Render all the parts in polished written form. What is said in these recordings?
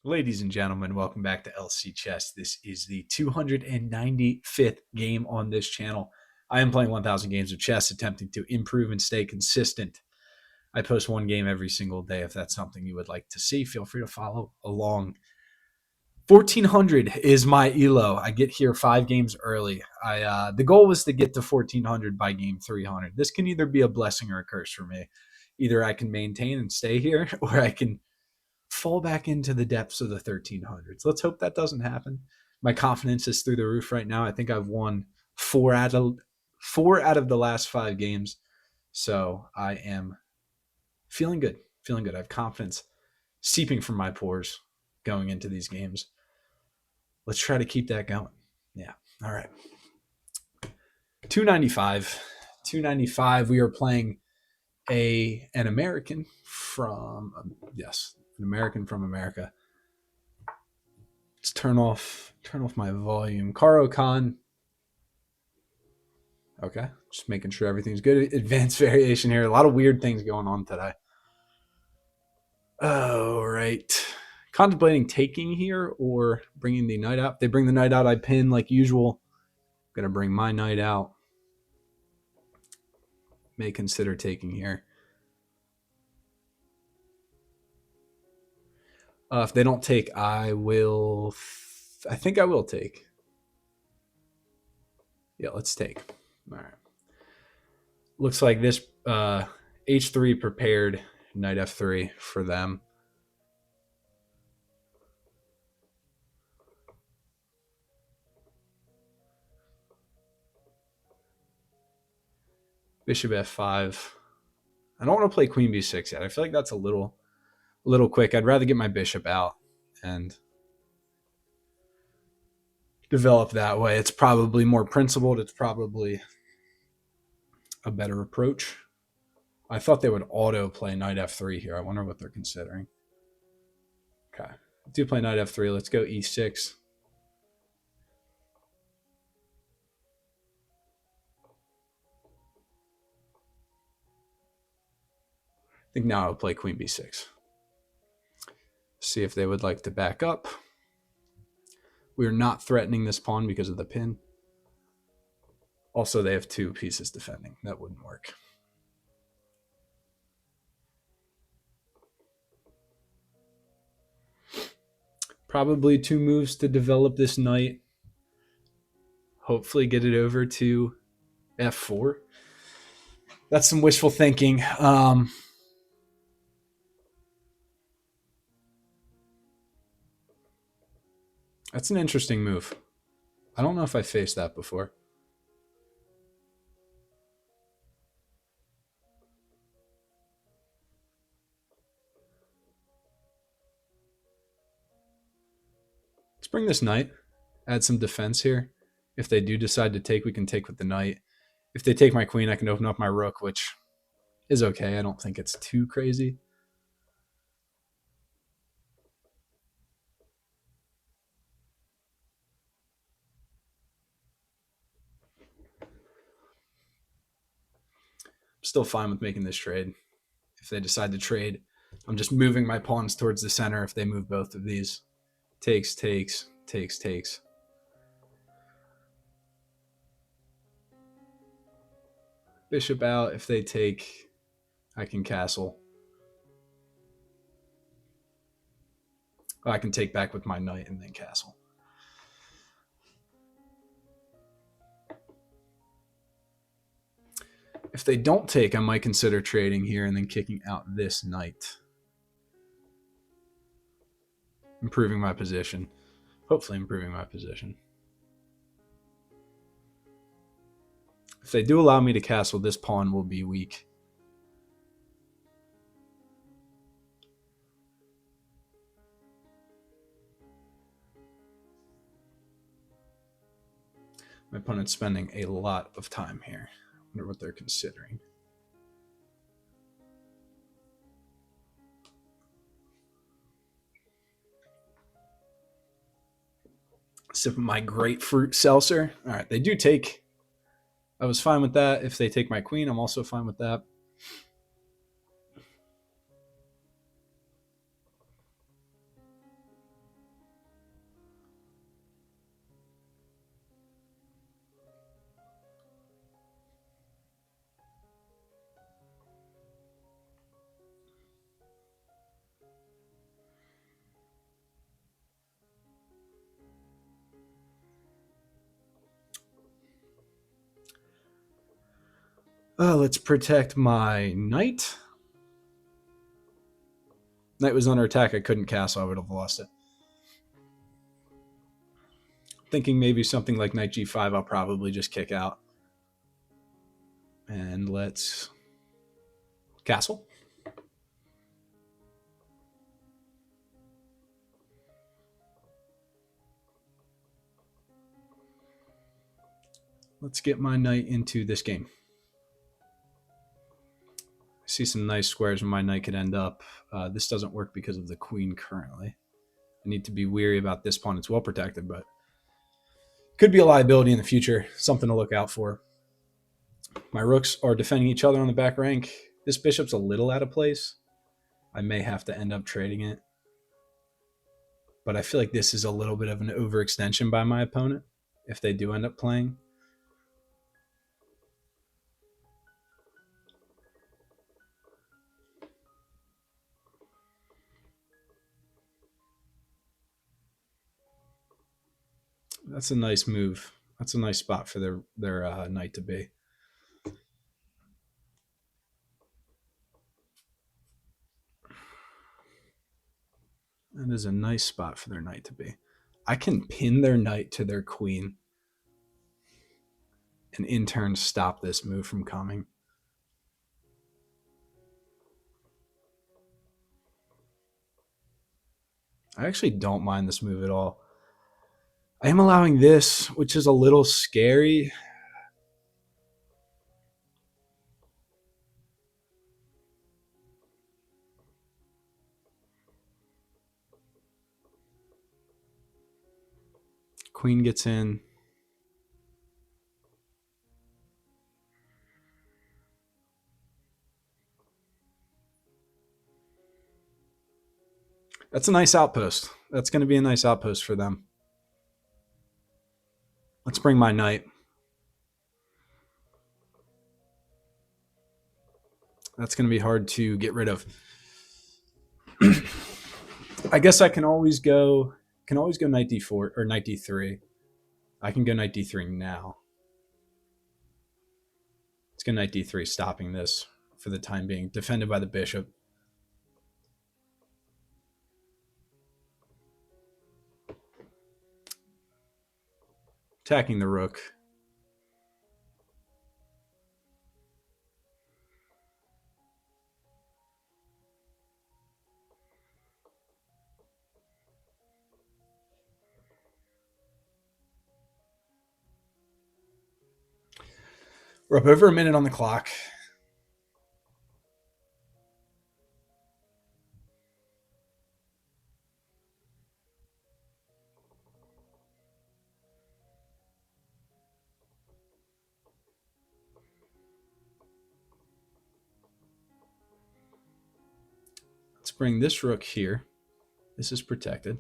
Ladies and gentlemen, welcome back to LC Chess. This is the 295th game on this channel. I am playing 1,000 games of chess, attempting to improve and stay consistent. I post one game every single day. If that's something you would like to see, feel free to follow along. 1,400 is my elo. I get here 5 games early. The goal was to get to 1,400 by game 300. This can either be a blessing or a curse for me. Either I can maintain and stay here, or I can fall back into the depths of the 1300s. Let's hope that doesn't happen. My confidence is through the roof right now. I think I've won four out of the last 5 games. So I am feeling good. Feeling good. I have confidence seeping from my pores going into these games. Let's try to keep that going. Yeah. All right. 295. 295. We are playing an American from an American from America. Let's turn off my volume. Karo Khan. Okay, just making sure everything's good. Advanced variation here. A lot of weird things going on today. All right. Contemplating taking here or bringing the knight out. If they bring the knight out, I pin like usual. I'm going to bring my knight out. May consider taking here. If they don't take, I will. I think I will take. Yeah, let's take. All right. Looks like this h3 prepared knight f3 for them. Bishop f5. I don't want to play queen b6 yet. I feel like that's a little quick. I'd rather get my bishop out and develop that way. It's probably more principled. It's probably a better approach. I thought they would auto play knight f3 here. I wonder what they're considering. Okay. Do play knight f3. Let's go e6. I think now I'll play queen b6. See if they would like to back up. We are not threatening this pawn because of the pin. Also, they have 2 pieces defending. That wouldn't work. Probably 2 moves to develop this knight. Hopefully get it over to f4. That's some wishful thinking. That's an interesting move. I don't know if I faced that before. Let's bring this knight. Add some defense here. If they do decide to take, we can take with the knight. If they take my queen, I can open up my rook, which is okay. I don't think it's too crazy. I'm still fine with making this trade. If they decide to trade, I'm just moving my pawns towards the center. If they move both of these, takes, takes, takes, takes. Bishop out. If they take, I can castle. I can take back with my knight and then castle. If they don't take, I might consider trading here and then kicking out this knight. Improving my position. Hopefully improving my position. If they do allow me to castle, this pawn will be weak. My opponent's spending a lot of time here. I wonder what they're considering. Sip of my grapefruit seltzer. All right, they do take. I was fine with that. If they take my queen, I'm also fine with that. Let's protect my knight. Knight was under attack. I couldn't castle. I would have lost it. Thinking maybe something like knight g5, I'll probably just kick out. And let's castle. Let's get my knight into this game. I see some nice squares where my knight could end up. This doesn't work because of the queen currently. I need to be weary about this pawn. It's well protected, but could be a liability in the future. Something to look out for. My rooks are defending each other on the back rank. This bishop's a little out of place. I may have to end up trading it. But I feel like this is a little bit of an overextension by my opponent if they do end up playing. That's a nice move. That's a nice spot for their knight to be. That is a nice spot for their knight to be. I can pin their knight to their queen and in turn stop this move from coming. I actually don't mind this move at all. I am allowing this, which is a little scary. Queen gets in. That's a nice outpost. That's going to be a nice outpost for them. Let's bring my knight. That's going to be hard to get rid of. I guess I can always go knight d4 or knight d3. I can go knight d3 now. Let's go knight d3, stopping this for the time being. Defended by the bishop. Attacking the rook. We're up over a minute on the clock. Let's bring this rook here. This is protected.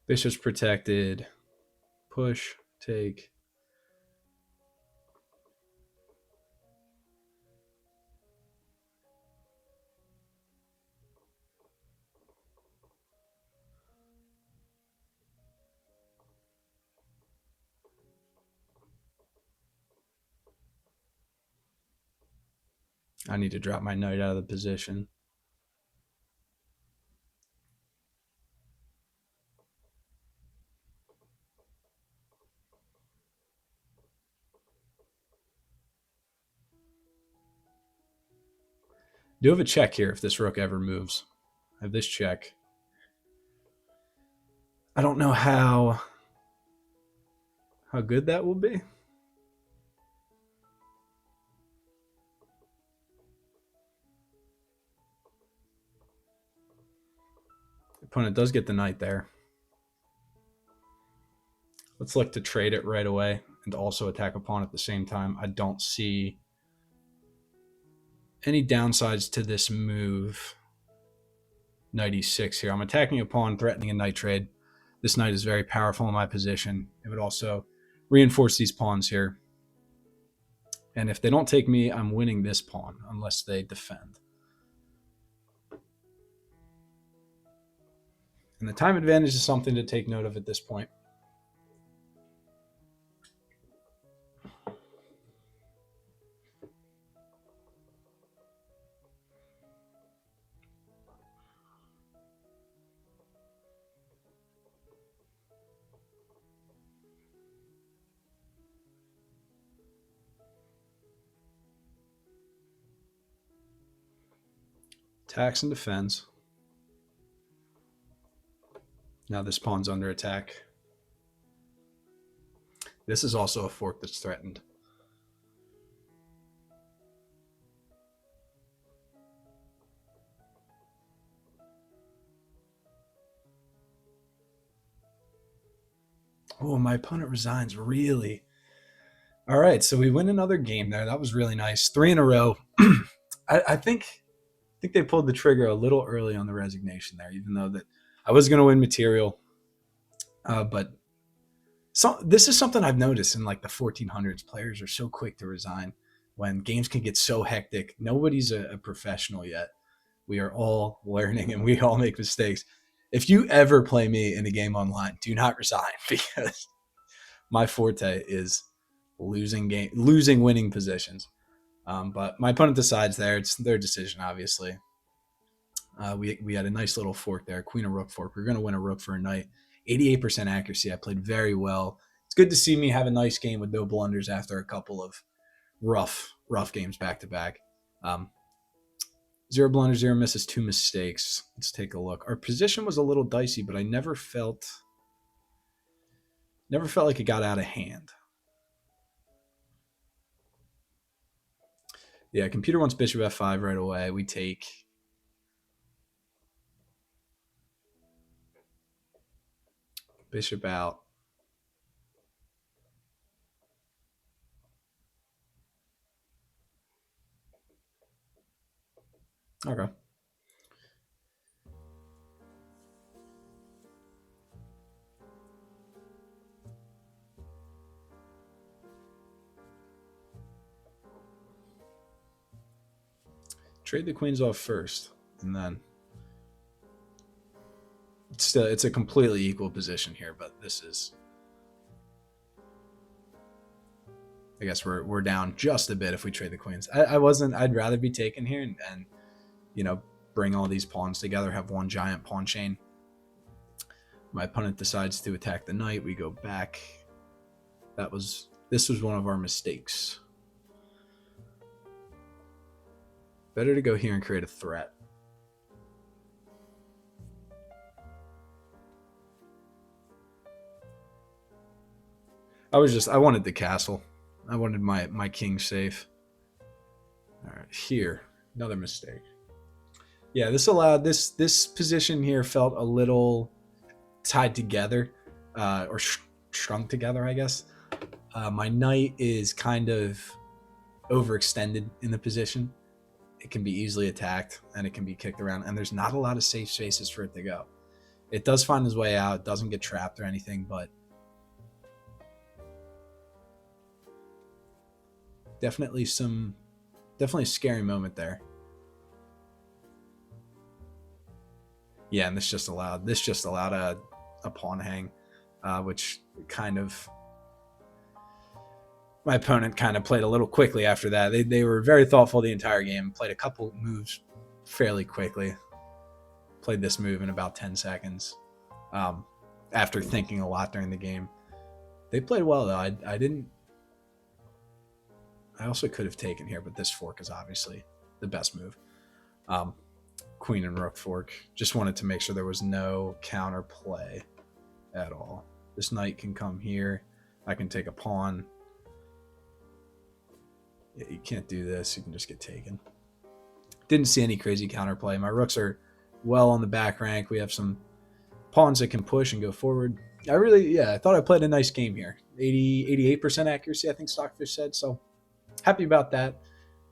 Bishop's protected. Push, take. I need to drop my knight out of the position. Do have a check here if this rook ever moves. I have this check. I don't know how good that will be. The opponent does get the knight there. Let's look to trade it right away and also attack a pawn at the same time. I don't see any downsides to this move. Knight e6 here. I'm attacking a pawn, threatening a knight trade. This knight is very powerful in my position. It would also reinforce these pawns here. And if they don't take me, I'm winning this pawn unless they defend. And the time advantage is something to take note of at this point. Attacks and defends. Now this pawn's under attack. This is also a fork that's threatened. Oh, my opponent resigns. Really? All right, so we win another game there. That was really nice. 3 in a row. I think they pulled the trigger a little early on the resignation there, even though that I was going to win material. But this is something I've noticed in like the 1400s. Players are so quick to resign when games can get so hectic. Nobody's a professional yet. We are all learning and we all make mistakes. If you ever play me in a game online, do not resign, because my forte is losing winning positions. But my opponent decides there. It's their decision, obviously. We had a nice little fork there, queen of rook fork. We're going to win a rook for a knight. 88% accuracy. I played very well. It's good to see me have a nice game with no blunders after a couple of rough games back to back. 0 blunders, 0 misses, 2 mistakes. Let's take a look. Our position was a little dicey, but I never felt like it got out of hand. Yeah, computer wants bishop f5 right away. We take. Bishop out. Okay. Trade the queens off first, and then it's a completely equal position here, but this is, I guess we're down just a bit if we trade the queens. I'd rather be taken here and bring all these pawns together, have one giant pawn chain. My opponent decides to attack the knight. We go back. This was one of our mistakes. Better to go here and create a threat. I wanted the castle. I wanted my king safe. All right, here, another mistake. Yeah, this allowed this position here felt a little tied together, or shrunk together, I guess. My knight is kind of overextended in the position. It can be easily attacked and it can be kicked around, and there's not a lot of safe spaces for it to go. It does find its way out, doesn't get trapped or anything, but definitely a scary moment there. Yeah, and this just allowed a pawn hang, which kind of, my opponent kind of played a little quickly after that. They were very thoughtful the entire game, played a couple moves fairly quickly. Played this move in about 10 seconds after thinking a lot during the game. They played well, though. I also could have taken here, but this fork is obviously the best move. Queen and rook fork. Just wanted to make sure there was no counter play at all. This knight can come here. I can take a pawn. Yeah, you can't do this. You can just get taken. Didn't see any crazy counterplay. My rooks are well on the back rank. We have some pawns that can push and go forward. I thought I played a nice game here. 88% accuracy, I think Stockfish said. So happy about that.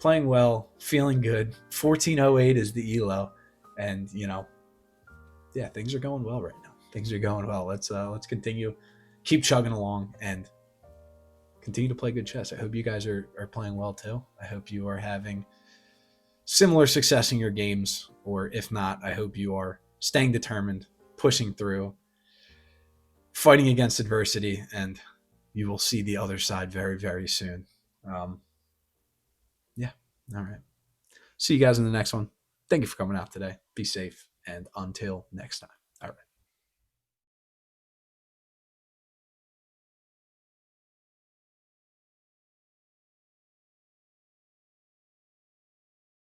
Playing well, feeling good. 1408 is the elo, and things are going well right now. Things are going well. Let's continue, keep chugging along, and continue to play good chess. I hope you guys are playing well too. I hope you are having similar success in your games, or if not, I hope you are staying determined, pushing through, fighting against adversity, and you will see the other side very, very soon. Yeah. All right. See you guys in the next one. Thank you for coming out today. Be safe, and until next time.